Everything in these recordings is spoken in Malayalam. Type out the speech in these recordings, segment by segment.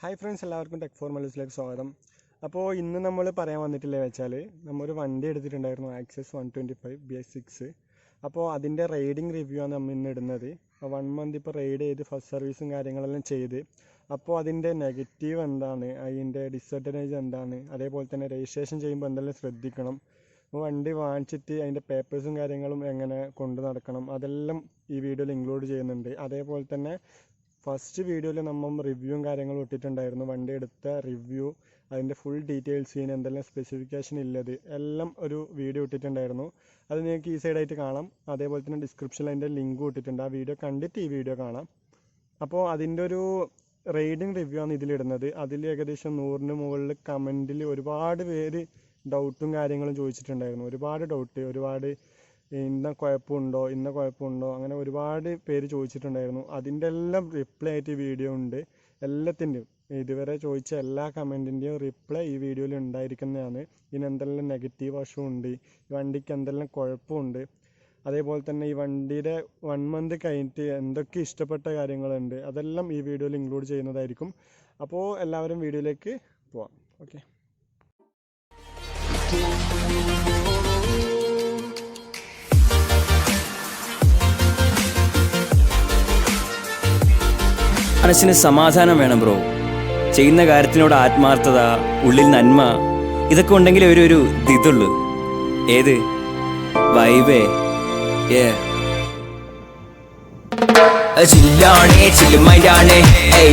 ഹായ് ഫ്രണ്ട്സ്, എല്ലാവർക്കും ടെക് ഫോർ മലീസിലേക്ക് സ്വാഗതം. അപ്പോൾ ഇന്ന് നമ്മൾ പറയാൻ വന്നിട്ടില്ല വെച്ചാൽ നമ്മൊരു വണ്ടി എടുത്തിട്ടുണ്ടായിരുന്നു, ആക്സസ് 125 BS6. അപ്പോൾ അതിൻ്റെ റൈഡിങ് റിവ്യൂ ആണ് നമ്മൾ ഇന്ന് ഇടുന്നത്. 1 മന്ത് ഇപ്പോൾ റൈഡ് ചെയ്ത് ഫസ്റ്റ് സർവീസും കാര്യങ്ങളെല്ലാം ചെയ്ത്, അപ്പോൾ അതിൻ്റെ നെഗറ്റീവ് എന്താണ്, അതിൻ്റെ ഡിസഡ്വാൻറ്റേജ് എന്താണ്, അതേപോലെ തന്നെ രജിസ്ട്രേഷൻ ചെയ്യുമ്പോൾ എന്തെല്ലാം ശ്രദ്ധിക്കണം, വണ്ടി വാങ്ങിച്ചിട്ട് അതിൻ്റെ പേപ്പേഴ്സും കാര്യങ്ങളും എങ്ങനെ കൊണ്ടു നടക്കണം, അതെല്ലാം ഈ വീഡിയോയിൽ ഇൻക്ലൂഡ് ചെയ്യുന്നുണ്ട്. അതേപോലെ തന്നെ ഫസ്റ്റ് വീഡിയോയിൽ നമ്മൾ റിവ്യൂവും കാര്യങ്ങളും ഇട്ടിട്ടുണ്ടായിരുന്നു, വണ്ടി എടുത്ത റിവ്യൂ, അതിൻ്റെ ഫുൾ ഡീറ്റെയിൽസ്, ഇതിന് എന്തെല്ലാം സ്പെസിഫിക്കേഷൻ ഉള്ളത് എല്ലാം ഒരു വീഡിയോ ഇട്ടിട്ടുണ്ടായിരുന്നു. അത് നിങ്ങൾക്ക് ഈ സൈഡായിട്ട് കാണാം. അതേപോലെ തന്നെ ഡിസ്ക്രിപ്ഷനിൽ അതിൻ്റെ ലിങ്ക് ഇട്ടിട്ടുണ്ട്, ആ വീഡിയോ കണ്ടിട്ട് ഈ വീഡിയോ കാണാം. അപ്പോൾ അതിൻ്റെ ഒരു റൈഡിങ് റിവ്യൂ ആണ് ഇതിലിടുന്നത്. അതിൽ ഏകദേശം 100ന് മുകളിൽ കമൻറ്റിൽ ഒരുപാട് പേര് ഡൗട്ടും കാര്യങ്ങളും ചോദിച്ചിട്ടുണ്ടായിരുന്നു. ഒരുപാട് ഡൗട്ട്, ഒരുപാട് ഇന്ന കുഴപ്പമുണ്ടോ അങ്ങനെ ഒരുപാട് പേര് ചോദിച്ചിട്ടുണ്ടായിരുന്നു. അതിൻ്റെ എല്ലാം റിപ്ലൈ ആയിട്ട് വീഡിയോ ഉണ്ട്. എല്ലാത്തിൻ്റെയും ഇതുവരെ ചോദിച്ച എല്ലാ കമൻറ്റിൻ്റെയും റിപ്ലൈ ഈ വീഡിയോയിൽ ഉണ്ടായിരിക്കുന്നതാണ്. ഇതിന് എന്തെല്ലാം നെഗറ്റീവ് വശമുണ്ട്, ഈ വണ്ടിക്ക് എന്തെല്ലാം കുഴപ്പമുണ്ട്, അതേപോലെ തന്നെ ഈ വണ്ടിയുടെ 1 മന്ത് കഴിഞ്ഞിട്ട് എന്തൊക്കെ ഇഷ്ടപ്പെട്ട കാര്യങ്ങളുണ്ട്, അതെല്ലാം ഈ വീഡിയോയിൽ ഇൻക്ലൂഡ് ചെയ്യുന്നതായിരിക്കും. അപ്പോൾ എല്ലാവരും വീഡിയോയിലേക്ക് പോവാം. ഓക്കെ. മനസ്സിന് സമാധാനം വേണം ബ്രോ. ചെയ്യുന്ന കാര്യത്തിനോട് ആത്മാർത്ഥത, ഉള്ളിൽ നന്മ, ഇതൊക്കെ ഉണ്ടെങ്കിൽ ഒരു ഇതുള്ളൂ. ഏത് വൈബേ ചില്ലാണേ ചില്ലുമൈഡാണേ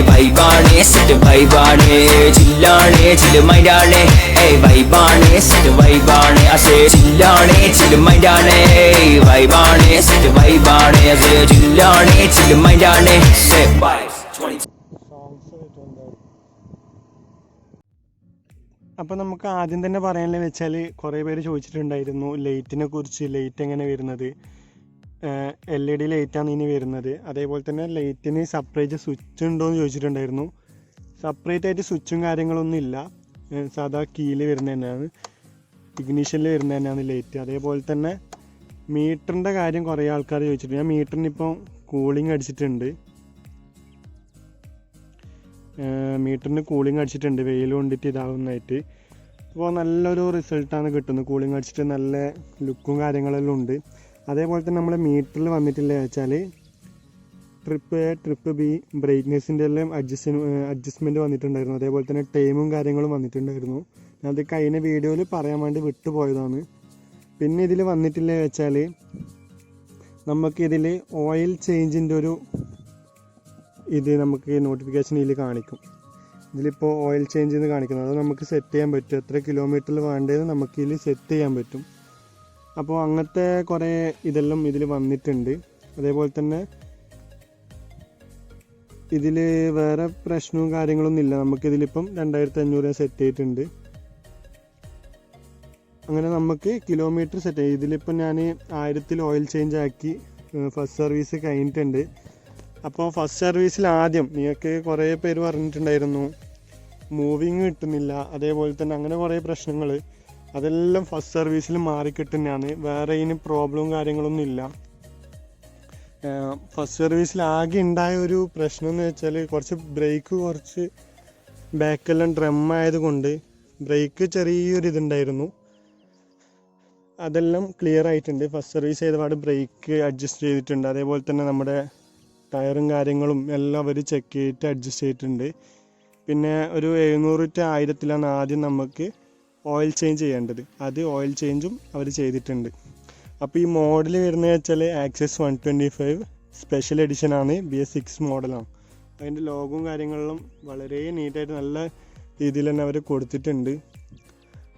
വൈബാണേ സെറ്റ് വൈബാണേ ചില്ലാണേ ചില്ലുമൈഡാണേ വൈബാണേ സെറ്റ് വൈബാണേ അസേ ചില്ലാണേ ചില്ലുമൈഡാണേ വൈബാണേ സെറ്റ് വൈബാണേ അസേ ചില്ലാണേ ചില്ലുമൈഡാണേ അപ്പോൾ നമുക്ക് ആദ്യം തന്നെ പറയാനുള്ളത് വെച്ചാൽ, കുറേ പേര് ചോദിച്ചിട്ടുണ്ടായിരുന്നു ലൈറ്റിനെ കുറിച്ച്. ലൈറ്റ് എങ്ങനെ വരുന്നത്, LED ലൈറ്റാണ് ഇനി വരുന്നത്. അതേപോലെ തന്നെ ലൈറ്റിന് സെപ്പറേറ്റ് സ്വിച്ച് ഉണ്ടോ എന്ന് ചോദിച്ചിട്ടുണ്ടായിരുന്നു. സെപ്പറേറ്റ് ആയിട്ട് സ്വിച്ചും കാര്യങ്ങളൊന്നും ഇല്ല, സാധാ കീയിൽ വരുന്നത് തന്നെയാണ്, ഇഗ്നീഷനിൽ വരുന്നത് തന്നെയാണ് ലൈറ്റ്. അതേപോലെ തന്നെ മീറ്ററിൻ്റെ കാര്യം കുറേ ആൾക്കാർ ചോദിച്ചിട്ടുണ്ട്. ഞാൻ മീറ്ററിനിപ്പം കൂളിംഗ് അടിച്ചിട്ടുണ്ട്, വെയിൽ കൊണ്ടിട്ട് ഇതാവുന്നതായിട്ട്. അപ്പോൾ നല്ലൊരു റിസൾട്ടാണ് കിട്ടുന്നത്, കൂളിംഗ് അടിച്ചിട്ട് നല്ല ലുക്കും കാര്യങ്ങളെല്ലാം ഉണ്ട്. അതേപോലെ തന്നെ നമ്മൾ മീറ്ററിൽ വന്നിട്ടില്ല വെച്ചാൽ ട്രിപ്പ് A ട്രിപ്പ് B ബ്രൈറ്റ്നെസ്സിൻ്റെ എല്ലാം അഡ്ജസ്റ്റ്മെൻറ്റ് വന്നിട്ടുണ്ടായിരുന്നു. അതേപോലെ തന്നെ ടൈമും കാര്യങ്ങളും വന്നിട്ടുണ്ടായിരുന്നു. അത് കഴിഞ്ഞ വീഡിയോയിൽ പറയാൻ വേണ്ടി വിട്ടുപോയതാണ്. പിന്നെ ഇതിൽ വന്നിട്ടില്ല വെച്ചാൽ നമുക്കിതിൽ ഓയിൽ ചേഞ്ചിൻ്റെ ഒരു നമുക്ക് നോട്ടിഫിക്കേഷൻ ഇതിൽ കാണിക്കും. ഇതിലിപ്പോൾ ഓയിൽ ചേഞ്ച് എന്ന് കാണിക്കുന്നത്, അത് നമുക്ക് സെറ്റ് ചെയ്യാൻ പറ്റും. എത്ര കിലോമീറ്ററിൽ വേണ്ടതെന്ന് നമുക്ക് ഇതിൽ സെറ്റ് ചെയ്യാൻ പറ്റും. അപ്പോൾ അങ്ങനത്തെ കുറേ ഇതെല്ലാം ഇതിൽ വന്നിട്ടുണ്ട്. അതേപോലെ തന്നെ ഇതിൽ വേറെ പ്രശ്നവും കാര്യങ്ങളൊന്നും ഇല്ല. നമുക്കിതിലിപ്പം 2500 സെറ്റ് ചെയ്തിട്ടുണ്ട്. അങ്ങനെ നമുക്ക് കിലോമീറ്റർ സെറ്റ് ചെയ്യും. ഇതിലിപ്പം ഞാൻ 1000 ഓയിൽ ചേഞ്ച് ആക്കി ഫസ്റ്റ് സർവീസ് കഴിഞ്ഞിട്ടുണ്ട്. അപ്പോൾ ഫസ്റ്റ് സർവീസിൽ ആദ്യം നിങ്ങൾക്ക് കുറേ പേര് പറഞ്ഞിട്ടുണ്ടായിരുന്നു മൂവിങ് കിട്ടുന്നില്ല, അതേപോലെ തന്നെ അങ്ങനെ കുറേ പ്രശ്നങ്ങൾ, അതെല്ലാം ഫസ്റ്റ് സർവീസിൽ മാറിക്കിട്ടുന്നതാണ്. വേറെ ഇതിന് പ്രോബ്ലവും കാര്യങ്ങളൊന്നും ഇല്ല. ഫസ്റ്റ് സർവീസിൽ ആകെ ഉണ്ടായ ഒരു പ്രശ്നം എന്ന് വെച്ചാൽ കുറച്ച് ബാക്കെല്ലാം ഡ്രം ആയതുകൊണ്ട് ബ്രേക്ക് ചെറിയൊരു ഇതുണ്ടായിരുന്നു. അതെല്ലാം ക്ലിയർ ആയിട്ടുണ്ട്. ഫസ്റ്റ് സർവീസ് ചെയ്തപാട് ബ്രേക്ക് അഡ്ജസ്റ്റ് ചെയ്തിട്ടുണ്ട്. അതേപോലെ തന്നെ നമ്മുടെ ടയറും കാര്യങ്ങളും എല്ലാം അവർ ചെക്ക് ചെയ്തിട്ട് അഡ്ജസ്റ്റ് ചെയ്തിട്ടുണ്ട്. പിന്നെ ഒരു 700 to 1000 ആദ്യം നമുക്ക് ഓയിൽ ചേഞ്ച് ചെയ്യേണ്ടത്. അത് ഓയിൽ ചേഞ്ചും അവർ ചെയ്തിട്ടുണ്ട്. അപ്പോൾ ഈ മോഡൽ വരുന്നത് വെച്ചാൽ ആക്സസ് 125 സ്പെഷ്യൽ എഡിഷനാണ്, BS6 മോഡലാണ്. അതിൻ്റെ ലോഗവും കാര്യങ്ങളിലും വളരെ നീറ്റായിട്ട് നല്ല രീതിയിൽ തന്നെ അവർ കൊടുത്തിട്ടുണ്ട്.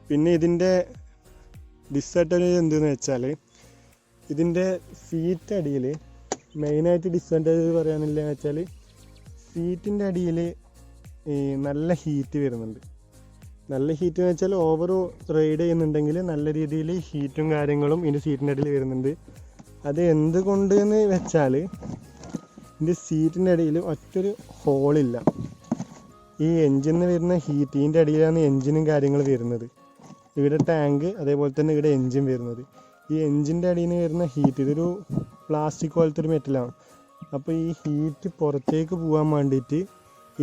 പിന്നെ ഇതിൻ്റെ ഡിസഡ്വാൻറ്റേജ് എന്തെന്ന് വെച്ചാൽ, ഇതിൻ്റെ സീറ്റ് അടിയിൽ മെയിനായിട്ട് ഡിസഡ്വാൻറ്റേജ് പറയാനില്ല വെച്ചാൽ, സീറ്റിൻ്റെ അടിയിൽ നല്ല ഹീറ്റ് വരുന്നുണ്ട്. നല്ല ഹീറ്റ് എന്ന് വെച്ചാൽ ഓവർ റൈഡ് ചെയ്യുന്നുണ്ടെങ്കിൽ നല്ല രീതിയിൽ ഹീറ്റും കാര്യങ്ങളും ഇതിൻ്റെ സീറ്റിൻ്റെ അടിയിൽ വരുന്നുണ്ട്. അത് എന്തുകൊണ്ട് എന്ന് വെച്ചാൽ, ഇതിൻ്റെ സീറ്റിൻ്റെ അടിയിൽ ഒറ്റൊരു ഹോളില്ല. ഈ എൻജിനിൽ വരുന്ന ഹീറ്റ് ഇതിൻ്റെ അടിയിലാണ് എൻജിനും കാര്യങ്ങൾ വരുന്നത്. ഇവിടെ ടാങ്ക്, അതേപോലെ തന്നെ ഇവിടെ എൻജിൻ വരുന്നത്. ഈ എൻജിൻ്റെ അടിയിൽ നിന്ന് വരുന്ന ഹീറ്റ്, ഇതൊരു പ്ലാസ്റ്റിക് പോലത്തെ ഒരു മെറ്റലാണ്. അപ്പോൾ ഈ ഹീറ്റ് പുറത്തേക്ക് പോകാൻ വേണ്ടിയിട്ട്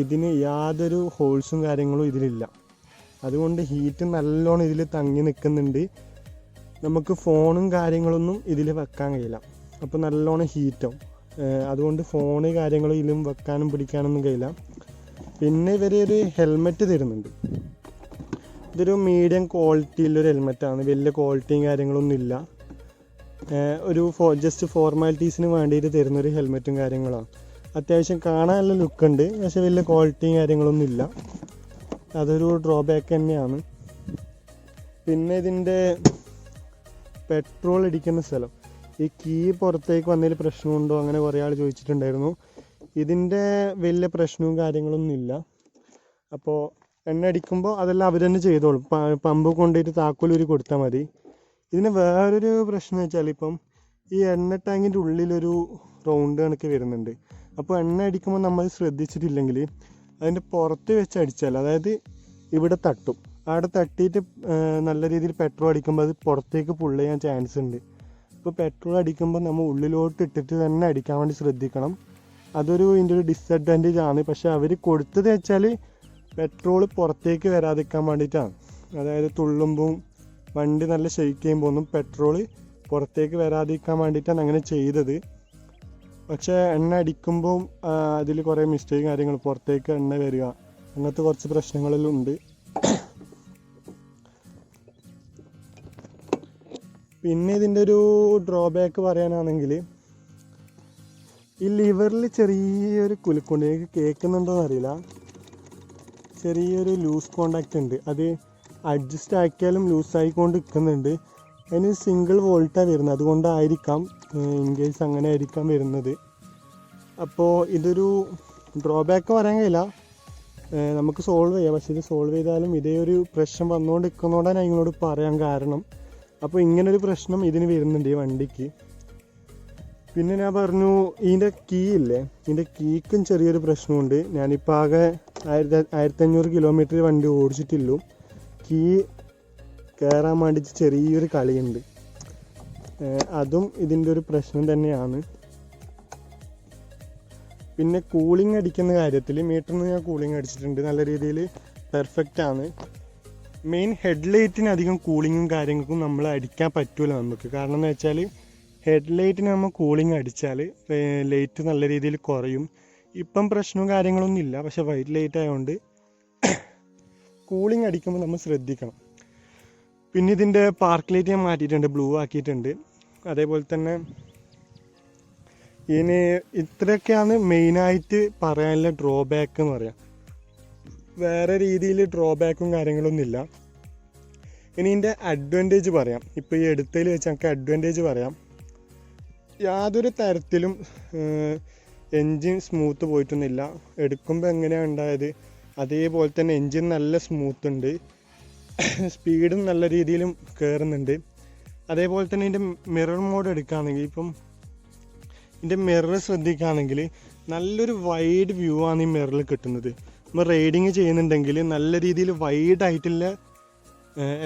ഇതിന് യാതൊരു ഹോൾസും കാര്യങ്ങളും ഇതിലില്ല. അതുകൊണ്ട് ഹീറ്റ് നല്ലോണം ഇതിൽ തങ്ങി നിൽക്കുന്നുണ്ട്. നമുക്ക് ഫോണും കാര്യങ്ങളൊന്നും ഇതിൽ വെക്കാൻ കഴിയില്ല. അപ്പോൾ നല്ലോണം ഹീറ്റാവും. അതുകൊണ്ട് ഫോണ് കാര്യങ്ങളും ഇതിലും വെക്കാനും പിടിക്കാനൊന്നും കഴിയില്ല. പിന്നെ ഇവർ ഒരു ഹെൽമെറ്റ് തരുന്നുണ്ട്. ഇതൊരു മീഡിയം ക്വാളിറ്റിയിലൊരു ഹെൽമെറ്റാണ്. വലിയ ക്വാളിറ്റിയും കാര്യങ്ങളൊന്നും ഇല്ല. ഒരു ജസ്റ്റ് ഫോർമാലിറ്റീസിന് വേണ്ടിയിട്ട് തരുന്നൊരു ഹെൽമെറ്റും കാര്യങ്ങളാണ്. അത്യാവശ്യം കാണാൻ നല്ല ലുക്കുണ്ട്, പക്ഷെ വലിയ ക്വാളിറ്റിയും കാര്യങ്ങളൊന്നും ഇല്ല. അതൊരു ഡ്രോബാക്ക് തന്നെയാണ്. പിന്നെ ഇതിൻ്റെ പെട്രോൾ അടിക്കുന്ന സ്ഥലം, ഈ കീ പുറത്തേക്ക് വന്നതിൽ പ്രശ്നമുണ്ടോ അങ്ങനെ കുറേ ആൾ ചോദിച്ചിട്ടുണ്ടായിരുന്നു. ഇതിൻ്റെ വലിയ പ്രശ്നവും കാര്യങ്ങളൊന്നും ഇല്ല. അപ്പോൾ എണ്ണ അടിക്കുമ്പോൾ അതെല്ലാം അവർ തന്നെ ചെയ്തോളും. പമ്പ് കൊണ്ടുപോയിട്ട് താക്കോലൂരി കൊടുത്താൽ മതി. ഇതിന് വേറൊരു പ്രശ്നം വെച്ചാൽ ഇപ്പം ഈ എണ്ണ ടാങ്കിൻ്റെ ഉള്ളിലൊരു റൗണ്ട് കണക്ക് വരുന്നുണ്ട്. അപ്പോൾ എണ്ണ അടിക്കുമ്പോൾ നമ്മൾ ശ്രദ്ധിച്ചിട്ടില്ലെങ്കിൽ അതിൻ്റെ പുറത്ത് വെച്ച് അടിച്ചാൽ, അതായത് ഇവിടെ തട്ടും, അവിടെ തട്ടിയിട്ട് നല്ല രീതിയിൽ പെട്രോൾ അടിക്കുമ്പോൾ അത് പുറത്തേക്ക് പുള്ള് ചെയ്യാൻ ചാൻസ് ഉണ്ട്. ഇപ്പോൾ പെട്രോൾ അടിക്കുമ്പോൾ നമ്മൾ ഉള്ളിലോട്ട് ഇട്ടിട്ട് തന്നെ അടിക്കാൻ വേണ്ടി ശ്രദ്ധിക്കണം. അതൊരു ഇതിൻ്റെ ഒരു ഡിസഡ്വാൻറ്റേജ് ആണ്. പക്ഷെ അവർ കൊടുത്തത് വെച്ചാൽ പെട്രോൾ പുറത്തേക്ക് വരാതിരിക്കാൻ വേണ്ടിയിട്ടാണ്. അതായത് തുള്ളുമ്പോൾ വണ്ടി നല്ല ഷെയ്ക്ക് ചെയ്യുമ്പോൾ ഒന്നും പെട്രോൾ പുറത്തേക്ക് വരാതിരിക്കാൻ വേണ്ടിയിട്ടാണ് അങ്ങനെ ചെയ്തത്. പക്ഷേ എണ്ണ അടിക്കുമ്പോൾ അതിൽ കുറേ മിസ്റ്റേക്ക് കാര്യങ്ങൾ, പുറത്തേക്ക് എണ്ണ വരിക, അങ്ങനത്തെ കുറച്ച് പ്രശ്നങ്ങളെല്ലാം ഉണ്ട്. പിന്നെ ഇതിൻ്റെ ഒരു ഡ്രോബാക്ക് പറയാനാണെങ്കിൽ ഈ ലിവറിൽ ചെറിയൊരു കുലുക്കുണ്ട്. എനിക്ക് കേൾക്കുന്നുണ്ടോയെന്ന് അറിയില്ല. ചെറിയൊരു ലൂസ് കോണ്ടാക്റ്റ് ഉണ്ട്. അത് അഡ്ജസ്റ്റ് ആക്കിയാലും ലൂസായിക്കൊണ്ട് നിൽക്കുന്നുണ്ട്. അതിന് സിംഗിൾ വോൾട്ടാണ് വരുന്നത്. അതുകൊണ്ടായിരിക്കാം, ഇൻ കേസ് അങ്ങനെ ആയിരിക്കാം വരുന്നത്. അപ്പോൾ ഇതൊരു ഡ്രോബാക്ക് പറയാൻ കഴിയില്ല, നമുക്ക് സോൾവ് ചെയ്യാം. പക്ഷേ ഇത് സോൾവ് ചെയ്താലും ഇതേ ഒരു പ്രശ്നം വന്നുകൊണ്ട് നിൽക്കുന്നതുകൊണ്ടാണ് ഞാൻ നിങ്ങളോട് പറയാൻ കാരണം. അപ്പോൾ ഇങ്ങനൊരു പ്രശ്നം ഇതിന് വരുന്നുണ്ട് ഈ വണ്ടിക്ക്. പിന്നെ ഞാൻ പറഞ്ഞു ഇതിൻ്റെ കീ ഇല്ലേ, ഇതിൻ്റെ കീക്കും ചെറിയൊരു പ്രശ്നമുണ്ട്. ഞാനിപ്പോൾ ആകെ 1500 കിലോമീറ്റർ വണ്ടി ഓടിച്ചിട്ടുള്ളൂ. കീ കയറാൻ വേണ്ടിയിട്ട് ചെറിയൊരു കളിയുണ്ട്. അതും ഇതിൻ്റെ ഒരു പ്രശ്നം തന്നെയാണ്. പിന്നെ കൂളിംഗ് അടിക്കുന്ന കാര്യത്തിൽ മീറ്ററിൽ നിന്ന് ഞാൻ കൂളിംഗ് അടിച്ചിട്ടുണ്ട്. നല്ല രീതിയിൽ പെർഫെക്റ്റ് ആണ്. മെയിൻ ഹെഡ്ലൈറ്റിന് അധികം കൂളിങ്ങും കാര്യങ്ങൾക്കും നമ്മൾ അടിക്കാൻ പറ്റില്ല നമുക്ക്. കാരണം എന്ന് വെച്ചാൽ ഹെഡ്ലൈറ്റിന് നമ്മൾ കൂളിംഗ് അടിച്ചാൽ ലൈറ്റ് നല്ല രീതിയിൽ കുറയും. ഇപ്പം പ്രശ്നവും കാര്യങ്ങളൊന്നും ഇല്ല. പക്ഷേ വൈറ്റ് ലൈറ്റ് ആയതുകൊണ്ട് കൂളിംഗ് അടിക്കുമ്പോൾ നമ്മൾ ശ്രദ്ധിക്കണം. പിന്നെ ഇതിൻ്റെ പാർക്ക് ലൈറ്റ് ഞാൻ മാറ്റിയിട്ടുണ്ട്, ബ്ലൂ ആക്കിയിട്ടുണ്ട്. അതേപോലെ തന്നെ ഇനി ഇത്രയൊക്കെയാണ് മെയിനായിട്ട് പറയാനുള്ള ഡ്രോബാക്ക് എന്ന് പറയാം. വേറെ രീതിയിൽ ഡ്രോബാക്കും കാര്യങ്ങളൊന്നും ഇല്ല. ഇനി ഇതിൻ്റെ അഡ്വാൻറ്റേജ് പറയാം. ഇപ്പോൾ ഈ എടുത്തതിൽ വെച്ച് നമുക്ക് അഡ്വാൻറ്റേജ് പറയാം. യാതൊരു തരത്തിലും എൻജിൻ സ്മൂത്ത് പോയിട്ടൊന്നുമില്ല. എടുക്കുമ്പോൾ എങ്ങനെയാണ് ഉണ്ടായത് അതേപോലെ തന്നെ എൻജിൻ നല്ല സ്മൂത്ത് ഉണ്ട്. സ്പീഡും നല്ല രീതിയിലും കയറുന്നുണ്ട്. അതേപോലെ തന്നെ ഇതിൻ്റെ മിറർ മോഡ് എടുക്കുകയാണെങ്കിൽ, ഇപ്പം ഇതിൻ്റെ മിറർ ശ്രദ്ധിക്കുകയാണെങ്കിൽ നല്ലൊരു വൈഡ് വ്യൂ ആണ് ഈ മിററിൽ കിട്ടുന്നത്. നമ്മൾ റൈഡിങ് ചെയ്യുന്നുണ്ടെങ്കിൽ നല്ല രീതിയിൽ വൈഡായിട്ടുള്ള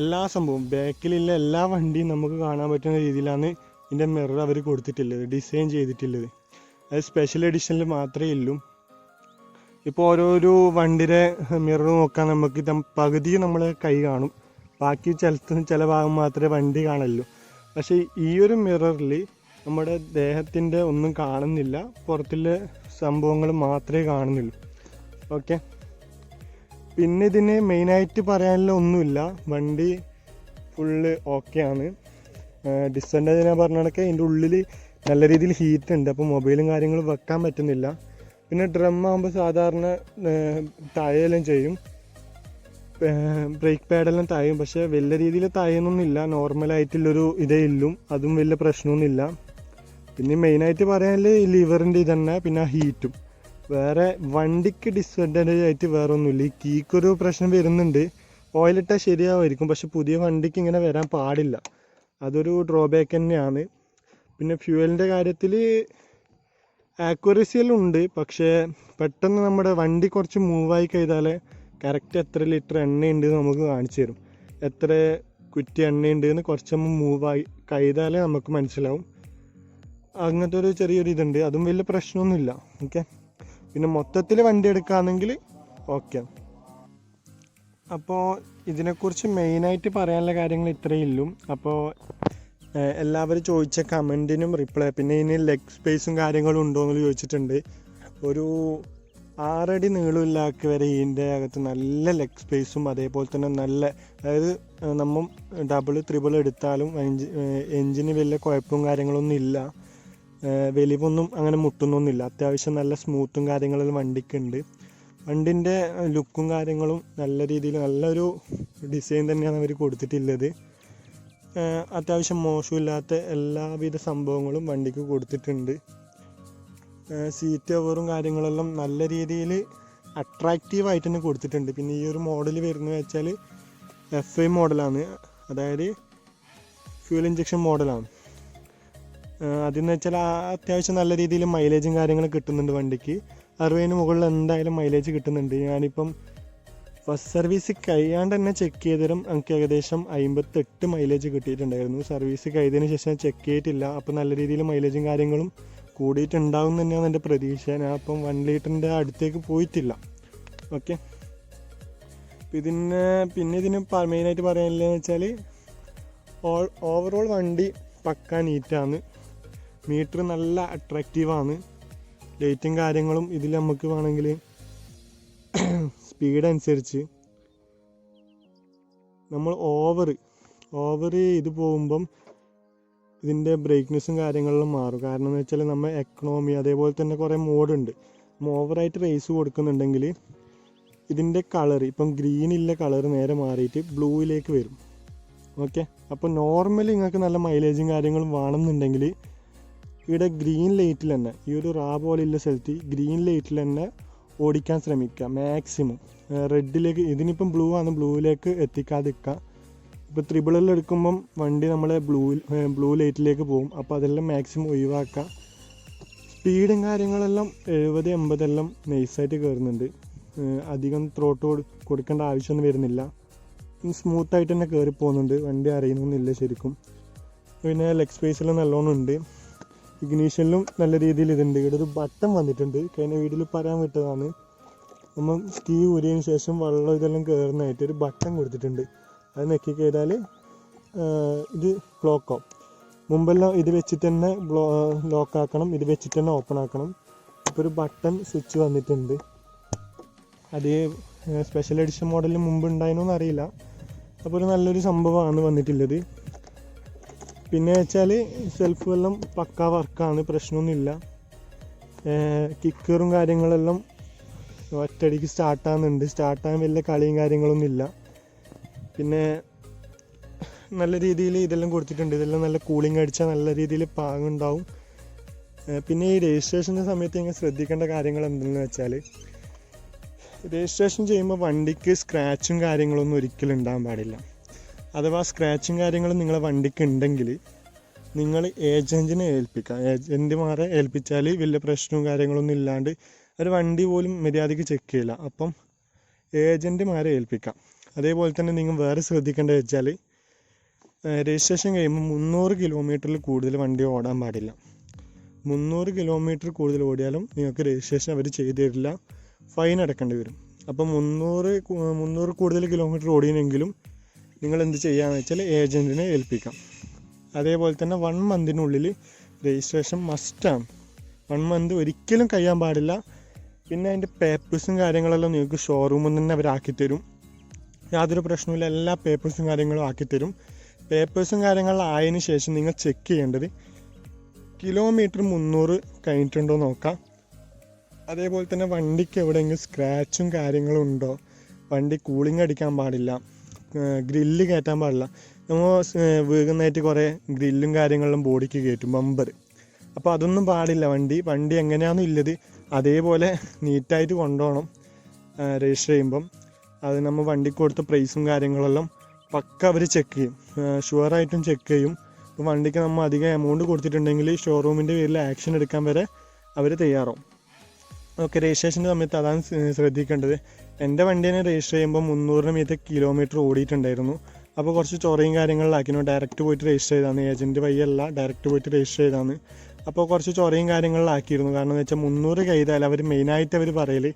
എല്ലാ സംഭവവും, ബാക്കിലുള്ള എല്ലാ വണ്ടിയും നമുക്ക് കാണാൻ പറ്റുന്ന രീതിയിലാണ് ഇതിൻ്റെ മിറർ അവർ കൊടുത്തിട്ടുള്ളത്, ഡിസൈൻ ചെയ്തിട്ടുള്ളത്. അത് സ്പെഷ്യൽ എഡിഷനിൽ മാത്രമേ ഉള്ളൂ. ഇപ്പോൾ ഓരോരോ വണ്ടിയുടെ മിറർ നോക്കാൻ നമുക്ക് പകുതി നമ്മളെ കൈ കാണും, ബാക്കി ചില ഭാഗം മാത്രമേ വണ്ടി കാണുള്ളൂ. പക്ഷേ ഈ ഒരു മിററിൽ നമ്മുടെ ദേഹത്തിൻ്റെ ഒന്നും കാണുന്നില്ല, പുറത്തുള്ള സംഭവങ്ങൾ മാത്രമേ കാണുന്നുള്ളൂ. ഓക്കെ. പിന്നെ ഇതിന് മെയിനായിട്ട് പറയാനുള്ള ഒന്നുമില്ല, വണ്ടി ഫുള്ള് ഓക്കെയാണ്. ഡിസഡ്വാൻറ്റേജ് ഞാൻ പറഞ്ഞ കണക്ക് ഇതിൻ്റെ ഉള്ളിൽ നല്ല രീതിയിൽ ഹീറ്റ് ഉണ്ട്, അപ്പോൾ മൊബൈലും കാര്യങ്ങളും വെക്കാൻ പറ്റുന്നില്ല. പിന്നെ ഡ്രം ആകുമ്പോൾ സാധാരണ താഴെയെല്ലാം ചെയ്യും, ബ്രേക്ക് പാഡെല്ലാം തായും, പക്ഷേ വലിയ രീതിയിൽ തായൊന്നുമില്ല, നോർമലായിട്ടുള്ളൊരു ഇതേ ഇല്ലും, അതും വലിയ പ്രശ്നമൊന്നുമില്ല. പിന്നെ മെയിനായിട്ട് പറയാനുള്ളത് ഈ ലിവറിൻ്റെ ഇതന്നെ, പിന്നെ ഹീറ്റും. വേറെ വണ്ടിക്ക് ഡിസഡ്വാൻറ്റേജ് ആയിട്ട് വേറെ ഒന്നുമില്ല. ഈ കീക്കൊരു പ്രശ്നം വരുന്നുണ്ട്, ഓയിലിട്ടാൽ ശരിയാവുമായിരിക്കും, പക്ഷെ പുതിയ വണ്ടിക്ക് ഇങ്ങനെ വരാൻ പാടില്ല, അതൊരു ഡ്രോബാക്ക് തന്നെയാണ്. പിന്നെ ഫ്യൂവലിൻ്റെ കാര്യത്തിൽ ആക്യുറസി എല്ലാം ഉണ്ട്, പക്ഷേ പെട്ടെന്ന് നമ്മുടെ വണ്ടി കുറച്ച് മൂവായി കഴിഞ്ഞാൽ കറക്റ്റ് എത്ര ലിറ്റർ എണ്ണയുണ്ട് നമുക്ക് കാണിച്ചു തരും. എത്ര കുറ്റി എണ്ണയുണ്ട് എന്ന് കുറച്ചൊന്ന് മൂവായി കഴിഞ്ഞാലേ നമുക്ക് മനസ്സിലാവും. അങ്ങനത്തെ ഒരു ചെറിയൊരു ഇതുണ്ട്, അതും വലിയ പ്രശ്നമൊന്നുമില്ല. ഓക്കെ. പിന്നെ മൊത്തത്തിൽ വണ്ടി എടുക്കുകയാണെങ്കിൽ ഓക്കെ. അപ്പോൾ ഇതിനെക്കുറിച്ച് മെയിനായിട്ട് പറയാനുള്ള കാര്യങ്ങൾ ഇത്രയേ ഉള്ളൂ. അപ്പോൾ എല്ലാവരും ചോദിച്ച കമൻറ്റിനും റിപ്ലൈ, പിന്നെ ഇതിന് ലെഗ് സ്പേസും കാര്യങ്ങളും ഉണ്ടോ എന്ന് ചോദിച്ചിട്ടുണ്ട്. ഒരു 6 അടി നീളമില്ലാക്ക് വരെ ഇതിൻ്റെ അകത്ത് നല്ല ലെഗ് സ്പേസും അതേപോലെ തന്നെ നല്ല, അതായത് നമ്മൾ ഡബിൾ ത്രിബിൾ എടുത്താലും എൻജിന് വലിയ കുഴപ്പവും കാര്യങ്ങളൊന്നും ഇല്ല, വലിവൊന്നും അങ്ങനെ മുട്ടുന്നൊന്നുമില്ല. അത്യാവശ്യം നല്ല സ്മൂത്തും കാര്യങ്ങളും വണ്ടിക്കുണ്ട്. വണ്ടിൻ്റെ ലുക്കും കാര്യങ്ങളും നല്ല രീതിയിൽ നല്ലൊരു ഡിസൈൻ തന്നെയാണ് അവർ കൊടുത്തിട്ടുള്ളത്. അത്യാവശ്യം മോശമില്ലാത്ത എല്ലാവിധ സംഭവങ്ങളും വണ്ടിക്ക് കൊടുത്തിട്ടുണ്ട്. സീറ്റ് കവറും കാര്യങ്ങളെല്ലാം നല്ല രീതിയിൽ അട്രാക്റ്റീവായിട്ട് തന്നെ കൊടുത്തിട്ടുണ്ട്. പിന്നെ ഈ ഒരു മോഡൽ വരുന്നത് വെച്ചാൽ FI മോഡലാണ്, അതായത് ഫ്യൂൽ ഇഞ്ചക്ഷൻ മോഡലാണ്. അതെന്ന് വെച്ചാൽ അത്യാവശ്യം നല്ല രീതിയിൽ മൈലേജും കാര്യങ്ങളും കിട്ടുന്നുണ്ട് വണ്ടിക്ക്. 60-ന് മുകളിൽ എന്തായാലും മൈലേജ് കിട്ടുന്നുണ്ട്. ഞാനിപ്പം ഫസ്റ്റ് സർവീസ് കഴിയാണ്ട് തന്നെ ചെക്ക് ചെയ്തതും എനിക്ക് ഏകദേശം 58 മൈലേജ് കിട്ടിയിട്ടുണ്ടായിരുന്നു. സർവീസ് കഴിയതിന് ശേഷം ചെക്ക് ചെയ്തിട്ടില്ല. അപ്പോൾ നല്ല രീതിയിൽ മൈലേജും കാര്യങ്ങളും കൂടിയിട്ടുണ്ടാവും തന്നെയാണ് എൻ്റെ പ്രതീക്ഷ. ഞാൻ അപ്പം 1 ലിറ്ററിൻ്റെ അടുത്തേക്ക് പോയിട്ടില്ല. ഓക്കെ. പിന്നെ ഇതിന് മെയിനായിട്ട് പറയാനില്ലെന്ന് വെച്ചാൽ ഓവറോൾ വണ്ടി പക്കാ നീറ്റാണ്. മീറ്റർ നല്ല അട്രാക്റ്റീവാണ്. ലൈറ്റും കാര്യങ്ങളും ഇതിൽ നമുക്ക് വേണമെങ്കിൽ സ്പീഡ് അനുസരിച്ച് നമ്മൾ ഓവർ ഇത് പോകുമ്പം ഇതിൻ്റെ ബ്രൈറ്റ്നെസ്സും കാര്യങ്ങളിലും മാറും. കാരണം എന്ന് വെച്ചാൽ നമ്മൾ എക്കണോമി അതേപോലെ തന്നെ കുറേ മോഡുണ്ട്. ഓവറായിട്ട് റേസ് കൊടുക്കുന്നുണ്ടെങ്കിൽ ഇതിൻ്റെ കളർ ഇപ്പം ഗ്രീനില്ല കളർ നേരെ മാറിയിട്ട് ബ്ലൂയിലേക്ക് വരും. ഓക്കെ. അപ്പോൾ നോർമലി നിങ്ങൾക്ക് നല്ല മൈലേജും കാര്യങ്ങളും വേണമെന്നുണ്ടെങ്കിൽ ഇവിടെ ഗ്രീൻ ലൈറ്റിൽ തന്നെ, ഈ ഒരു പോലെയുള്ള സ്ഥലത്ത് ഗ്രീൻ ലൈറ്റിൽ തന്നെ ഓടിക്കാൻ ശ്രമിക്കുക മാക്സിമം. റെഡിലേക്ക്, ഇതിനിപ്പം ബ്ലൂ ആണ്, ബ്ലൂവിലേക്ക് എത്തിക്കാതിരിക്കുക. ഇപ്പോൾ ത്രിബിളിൽ എടുക്കുമ്പം വണ്ടി നമ്മളെ ബ്ലൂ ലൈറ്റിലേക്ക് പോകും. അപ്പോൾ അതെല്ലാം മാക്സിമം ഒഴിവാക്കുക. സ്പീഡും കാര്യങ്ങളെല്ലാം 70-80 എല്ലാം നൈസായിട്ട് കയറുന്നുണ്ട്. അധികം ത്രോട്ട് കൊടുക്കേണ്ട ആവശ്യമൊന്നും വരുന്നില്ല. സ്മൂത്തായിട്ട് തന്നെ കയറി പോകുന്നുണ്ട്. വണ്ടി അറിയുന്നൊന്നുമില്ല ശരിക്കും. പിന്നെ ലെഗ് സ്പേസെല്ലാം നല്ലോണം ഉണ്ട്. ഇഗ്നീഷനിലും നല്ല രീതിയിൽ ഇതുണ്ട്. ഇവിടെ ഒരു ബട്ടൺ വന്നിട്ടുണ്ട്, കഴിഞ്ഞ വീഡിയോയിൽ പറയാൻ വിട്ടതാണ്. നമ്മൾ കീ ഊരിയതിന് ശേഷം വെള്ളം ഇതെല്ലാം കയറുന്നതായിട്ട് ഒരു ബട്ടൺ കൊടുത്തിട്ടുണ്ട്. അത് നെക്കി ചെയ്താൽ ഇത് ക്ലോക്കാവും. മുമ്പെല്ലാം ഇത് വെച്ചിട്ട് തന്നെ ലോക്കാക്കണം, ഇത് വെച്ചിട്ട് തന്നെ ഓപ്പൺ ആക്കണം. ഇപ്പോൾ ഒരു ബട്ടൺ സ്വിച്ച് വന്നിട്ടുണ്ട്. അത് സ്പെഷ്യൽ എഡിഷൻ മോഡലിന് മുമ്പ് ഉണ്ടായിരുന്നോന്ന് അറിയില്ല. അപ്പോൾ ഒരു നല്ലൊരു സംഭവമാണ് വന്നിട്ടുള്ളത്. പിന്നെ വെച്ചാൽ സെൽഫ് എല്ലാം പക്കാ വർക്കാണ്, പ്രശ്നമൊന്നുമില്ല. കിക്കറും കാര്യങ്ങളെല്ലാം ഒറ്റയടിക്ക് സ്റ്റാർട്ടാകുന്നുണ്ട്. സ്റ്റാർട്ടാകാൻ വലിയ കളിയും കാര്യങ്ങളൊന്നും ഇല്ല. പിന്നെ നല്ല രീതിയിൽ ഇതെല്ലാം കൊടുത്തിട്ടുണ്ട്. ഇതെല്ലാം നല്ല കൂളിംഗ് അടിച്ചാൽ നല്ല രീതിയിൽ പാങ്ങുണ്ടാവും. പിന്നെ ഈ രജിസ്ട്രേഷൻ്റെ സമയത്ത് നിങ്ങൾ ശ്രദ്ധിക്കേണ്ട കാര്യങ്ങൾ എന്തെന്ന് വെച്ചാൽ, രജിസ്ട്രേഷൻ ചെയ്യുമ്പോൾ വണ്ടിക്ക് സ്ക്രാച്ചും കാര്യങ്ങളൊന്നും ഒരിക്കലും ഉണ്ടാകാൻ പാടില്ല. അഥവാ സ്ക്രാച്ചും കാര്യങ്ങളും നിങ്ങളെ വണ്ടിക്ക് ഉണ്ടെങ്കിൽ നിങ്ങൾ ഏജൻറ്റിനെ ഏൽപ്പിക്കുക. ഏജൻറ്റുമാരെ ഏൽപ്പിച്ചാൽ വലിയ പ്രശ്നവും കാര്യങ്ങളൊന്നും ഇല്ലാണ്ട് ഒരു വണ്ടി പോലും മര്യാദയ്ക്ക് ചെക്ക് ചെയ്യില്ല. അപ്പം ഏജൻറ്റുമാരെ ഏൽപ്പിക്കാം. അതേപോലെ തന്നെ നിങ്ങൾ വേറെ ശ്രദ്ധിക്കേണ്ടത് വെച്ചാൽ, രജിസ്ട്രേഷൻ കഴിയുമ്പോൾ 300 കിലോമീറ്ററിൽ കൂടുതൽ വണ്ടി ഓടാൻ പാടില്ല. 300 കിലോമീറ്റർ കൂടുതൽ ഓടിയാലും നിങ്ങൾക്ക് രജിസ്ട്രേഷൻ അവർ ചെയ്തു തരില്ല, ഫൈൻ അടക്കേണ്ടി വരും. അപ്പം 300 കൂടുതൽ കിലോമീറ്റർ ഓടിയെങ്കിലും നിങ്ങൾ എന്ത് ചെയ്യാന്ന് വെച്ചാൽ ഏജൻറ്റിനെ ഏൽപ്പിക്കാം. അതേപോലെ തന്നെ 1 മന്തിനുള്ളിൽ രജിസ്ട്രേഷൻ മസ്റ്റാണ്. 1 മന്ത് ഒരിക്കലും കഴിയാൻ പാടില്ല. പിന്നെ അതിൻ്റെ പേപ്പേഴ്സും കാര്യങ്ങളെല്ലാം നിങ്ങൾക്ക് ഷോറൂമിൽ നിന്ന് തന്നെ അവരാക്കിത്തരും. യാതൊരു പ്രശ്നമില്ല, എല്ലാ പേപ്പേഴ്സും കാര്യങ്ങളും ആക്കിത്തരും. പേപ്പേഴ്സും കാര്യങ്ങളും ആയതിനു ശേഷം നിങ്ങൾ ചെക്ക് ചെയ്യേണ്ടത് കിലോമീറ്റർ 300 കഴിഞ്ഞിട്ടുണ്ടോ നോക്കാം. അതേപോലെ തന്നെ വണ്ടിക്ക് എവിടെയെങ്കിലും സ്ക്രാച്ചും കാര്യങ്ങളും ഉണ്ടോ, വണ്ടി കൂളിംഗ് അടിക്കാൻ പാടില്ല, ഗ്രില്ല് കയറ്റാൻ പാടില്ല. നമ്മൾ വീകുന്നതായിട്ട് കുറേ ഗ്രില്ലും കാര്യങ്ങളും ബോഡിക്ക് കയറ്റും, ബമ്പർ. അപ്പോൾ അതൊന്നും പാടില്ല. വണ്ടി എങ്ങനെയാണോ ഉള്ളത് അതേപോലെ നീറ്റായിട്ട് കൊണ്ടുപോകണം രജിസ്റ്റർ ചെയ്യുമ്പം. അത് നമ്മൾ വണ്ടിക്ക് കൊടുത്ത പ്രൈസും കാര്യങ്ങളെല്ലാം പക്ക അവർ ചെക്ക് ചെയ്യും, ഷുവറായിട്ടും ചെക്ക് ചെയ്യും. ഇപ്പോൾ വണ്ടിക്ക് നമ്മൾ അധികം എമൗണ്ട് കൊടുത്തിട്ടുണ്ടെങ്കിൽ ഷോറൂമിൻ്റെ പേരിൽ ആക്ഷൻ എടുക്കാൻ വരെ അവർ തയ്യാറാവും. ഓക്കെ. രജിസ്ട്രേഷൻ്റെ സമയത്ത് അതാണ് ശ്രദ്ധിക്കേണ്ടത്. എൻ്റെ വണ്ടീനെ രജിസ്റ്റർ ചെയ്യുമ്പോൾ 300 മീറ്റർ കിലോമീറ്റർ ഓടിയിട്ടുണ്ടായിരുന്നു. അപ്പോൾ കുറച്ച് ചൊറയും കാര്യങ്ങളിലാക്കിനു. ഡയറക്റ്റ് പോയിട്ട് രജിസ്റ്റർ ചെയ്താണ്, ഏജൻറ്റ് വഴിയല്ല, ഡയറക്റ്റ് പോയിട്ട് രജിസ്റ്റർ ചെയ്താണ്. അപ്പോൾ കുറച്ച് ചൊറയും കാര്യങ്ങളിലാക്കിയിരുന്നു. കാരണം എന്ന് വെച്ചാൽ 300 ചെയ്താൽ അവർ മെയിനായിട്ട് അവർ പറയൽ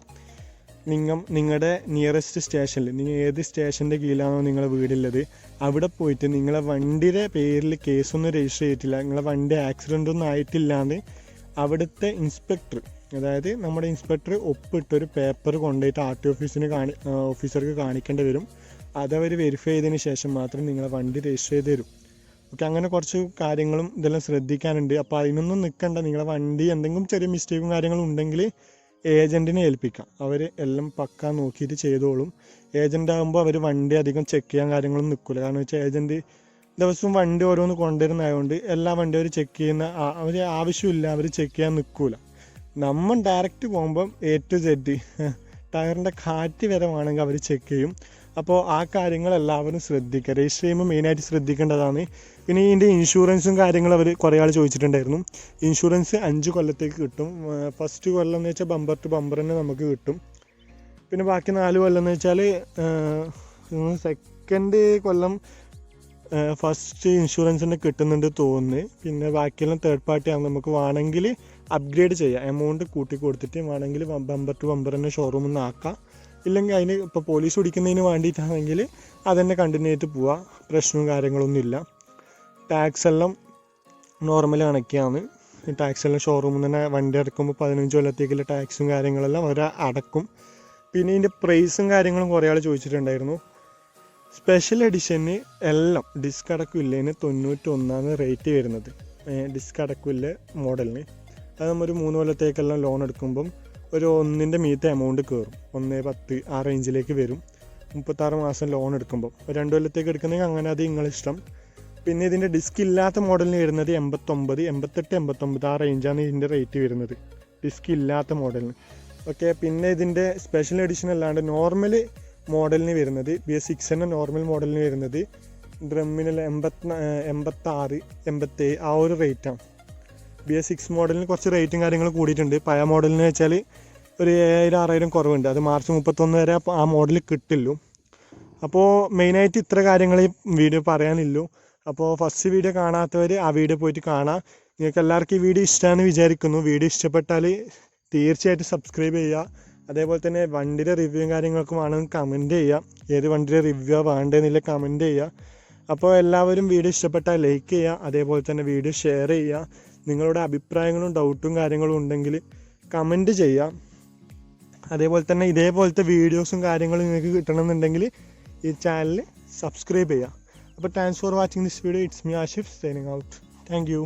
നിങ്ങളുടെ നിയറസ്റ്റ് സ്റ്റേഷനിൽ നിങ്ങൾ ഏത് സ്റ്റേഷൻ്റെ കീഴിലാണോ നിങ്ങളെ വീടുള്ളത് അവിടെ പോയിട്ട് നിങ്ങളെ വണ്ടിയുടെ പേരിൽ കേസൊന്നും രജിസ്റ്റർ ചെയ്തിട്ടില്ല, നിങ്ങളെ വണ്ടി ആക്സിഡൻ്റ് ഒന്നും ആയിട്ടില്ലാന്ന് അവിടുത്തെ ഇൻസ്പെക്ടർ, അതായത് നമ്മുടെ ഇൻസ്പെക്ടർ ഒപ്പിട്ടൊരു പേപ്പർ കൊണ്ടുപോയിട്ട് RTO ഓഫീസർക്ക് കാണിക്കേണ്ടി വരും. അതവർ വെരിഫൈ ചെയ്തതിന് ശേഷം മാത്രം നിങ്ങളെ വണ്ടി രജിസ്റ്റർ ചെയ്ത് തരും. ഓക്കെ, അങ്ങനെ കുറച്ച് കാര്യങ്ങളും ഇതെല്ലാം ശ്രദ്ധിക്കാനുണ്ട്. അപ്പോൾ അതിനൊന്നും നിൽക്കണ്ട. നിങ്ങളെ വണ്ടി എന്തെങ്കിലും ചെറിയ മിസ്റ്റേക്കും കാര്യങ്ങളും ഉണ്ടെങ്കിൽ ഏജൻറ്റിനെ ഏൽപ്പിക്കാം. അവർ എല്ലാം പക്കാ നോക്കിയിട്ട് ചെയ്തോളും. ഏജൻ്റ് ആകുമ്പോൾ അവർ വണ്ടി അധികം ചെക്ക് ചെയ്യാൻ കാര്യങ്ങളൊന്നും നിൽക്കില്ല. കാരണം വെച്ചാൽ ഏജൻറ്റ് ദിവസവും വണ്ടി ഓരോന്ന് കൊണ്ടുവരുന്നതായതുകൊണ്ട് എല്ലാ വണ്ടി അവർ ചെക്ക് ചെയ്യുന്ന അവർ ആവശ്യമില്ല, അവർ ചെക്ക് ചെയ്യാൻ നിൽക്കില്ല. നമ്മൾ ഡയറക്റ്റ് പോകുമ്പം A to Z ടയറിൻ്റെ കാറ്റ് വരെ വേണമെങ്കിൽ അവർ ചെക്ക് ചെയ്യും. അപ്പോൾ ആ കാര്യങ്ങളെല്ലാവരും ശ്രദ്ധിക്കുക. രജിസ്റ്റർ ചെയ്യുമ്പോൾ മെയിനായിട്ട് ശ്രദ്ധിക്കേണ്ടതാണ്. പിന്നെ ഇതിൻ്റെ ഇൻഷുറൻസും കാര്യങ്ങളും അവർ കുറേ ആൾ ചോദിച്ചിട്ടുണ്ടായിരുന്നു. ഇൻഷുറൻസ് 5 കൊല്ലത്തേക്ക് കിട്ടും. ഫസ്റ്റ് കൊല്ലം എന്ന് വെച്ചാൽ ബമ്പർ ടു ബമ്പർ തന്നെ നമുക്ക് കിട്ടും. പിന്നെ ബാക്കി 4 കൊല്ലം എന്ന് വെച്ചാൽ സെക്കൻഡ് കൊല്ലം ഫസ്റ്റ് ഇൻഷുറൻസിന് കിട്ടുന്നുണ്ട് തോന്നുന്നു. പിന്നെ ബാക്കിയെല്ലാം തേർഡ് പാർട്ടി ആണ്. നമുക്ക് വേണമെങ്കിൽ അപ്ഗ്രേഡ് ചെയ്യാം, എമൗണ്ട് കൂട്ടി കൊടുത്തിട്ട് വേണമെങ്കിൽ ബമ്പർ ടു ബമ്പർ തന്നെ ഷോറൂമിൽ നിന്ന് ആക്കാം. ഇല്ലെങ്കിൽ അതിന് ഇപ്പോൾ പോലീസ് പിടിക്കുന്നതിന് വേണ്ടിയിട്ടാണെങ്കിൽ അതന്നെ കണ്ടിന്യൂ ചെയ്തിട്ട് പോവാം, പ്രശ്നവും കാര്യങ്ങളൊന്നും ഇല്ല. ടാക്സ് എല്ലാം നോർമൽ കണക്കാണ്. ടാക്സ് എല്ലാം ഷോറൂമിൽ തന്നെ വണ്ടി അടക്കുമ്പോൾ 15 കൊല്ലത്തേക്കുള്ള ടാക്സും കാര്യങ്ങളെല്ലാം അവർ അടക്കും. പിന്നെ ഇതിൻ്റെ പ്രൈസും കാര്യങ്ങളും കുറേ ആൾ ചോദിച്ചിട്ടുണ്ടായിരുന്നു. സ്പെഷ്യൽ എഡിഷന് എല്ലാം ഡിസ്ക് അടക്കമില്ലതിന് 91 റേറ്റ് വരുന്നത്. ഡിസ്ക് അടക്കമില്ല മോഡലിന് അത് നമ്മൾ 3 കൊല്ലത്തേക്കെല്ലാം ലോൺ എടുക്കുമ്പം ഒരു 1ൻ്റെ മീത്തെ എമൗണ്ട് കയറും. 1.10 ആ റേഞ്ചിലേക്ക് വരും 36 മാസം ലോൺ എടുക്കുമ്പോൾ. 2 കൊല്ലത്തേക്ക് എടുക്കുന്നെങ്കിൽ അങ്ങനെ അത് നിങ്ങളിഷ്ടം. പിന്നെ ഇതിൻ്റെ ഡിസ്ക് ഇല്ലാത്ത മോഡലിന് വരുന്നത് 89, 88, 89 ആ റേഞ്ചാണ് ഇതിൻ്റെ റേറ്റ് വരുന്നത് ഡിസ്ക് ഇല്ലാത്ത മോഡലിന്. ഓക്കെ, പിന്നെ ഇതിൻ്റെ സ്പെഷ്യൽ എഡിഷൻ അല്ലാണ്ട് നോർമൽ മോഡലിന് വരുന്നത് BS6 തന്നെ നോർമൽ മോഡലിന് വരുന്നത് ഡ്രമ്മിനുള്ള 86, 87 ആ ഒരു റേറ്റാണ്. BS6 മോഡലിന് കുറച്ച് റേറ്റും കാര്യങ്ങളും കൂടിയിട്ടുണ്ട്. പഴയ മോഡലിന് വെച്ചാൽ ഒരു 7,000-6,000 കുറവുണ്ട്. അത് മാർച്ച് 31 വരെ ആ മോഡൽ കിട്ടില്ലു. അപ്പോൾ മെയിനായിട്ട് ഇത്ര കാര്യങ്ങൾ ഈ വീഡിയോ പറയാനില്ലു. അപ്പോൾ ഫസ്റ്റ് വീഡിയോ കാണാത്തവർ ആ വീഡിയോ പോയിട്ട് കാണാം. നിങ്ങൾക്ക് എല്ലാവർക്കും ഈ വീഡിയോ ഇഷ്ടമാണെന്ന് വിചാരിക്കുന്നു. വീഡിയോ ഇഷ്ടപ്പെട്ടാൽ തീർച്ചയായിട്ടും സബ്സ്ക്രൈബ് ചെയ്യുക. അതേപോലെ തന്നെ വണ്ടിയുടെ റിവ്യൂവും കാര്യങ്ങളൊക്കെ വേണമെങ്കിൽ കമൻറ്റ് ചെയ്യുക. ഏത് വണ്ടിയുടെ റിവ്യൂ വേണ്ടതെന്നില്ല കമൻറ്റ് ചെയ്യുക. അപ്പോൾ എല്ലാവരും വീഡിയോ ഇഷ്ടപ്പെട്ടാൽ ലൈക്ക് ചെയ്യുക. അതേപോലെ തന്നെ വീഡിയോ ഷെയർ ചെയ്യുക. നിങ്ങളുടെ അഭിപ്രായങ്ങളും ഡൗട്ടും കാര്യങ്ങളും ഉണ്ടെങ്കിൽ കമൻറ്റ് ചെയ്യുക. അതേപോലെ തന്നെ ഇതേപോലത്തെ വീഡിയോസും കാര്യങ്ങളും നിങ്ങൾക്ക് കിട്ടണമെന്നുണ്ടെങ്കിൽ ഈ ചാനൽ സബ്സ്ക്രൈബ് ചെയ്യുക. അപ്പോൾ thanks for watching this video. It's me Ashif signing out. Thank you.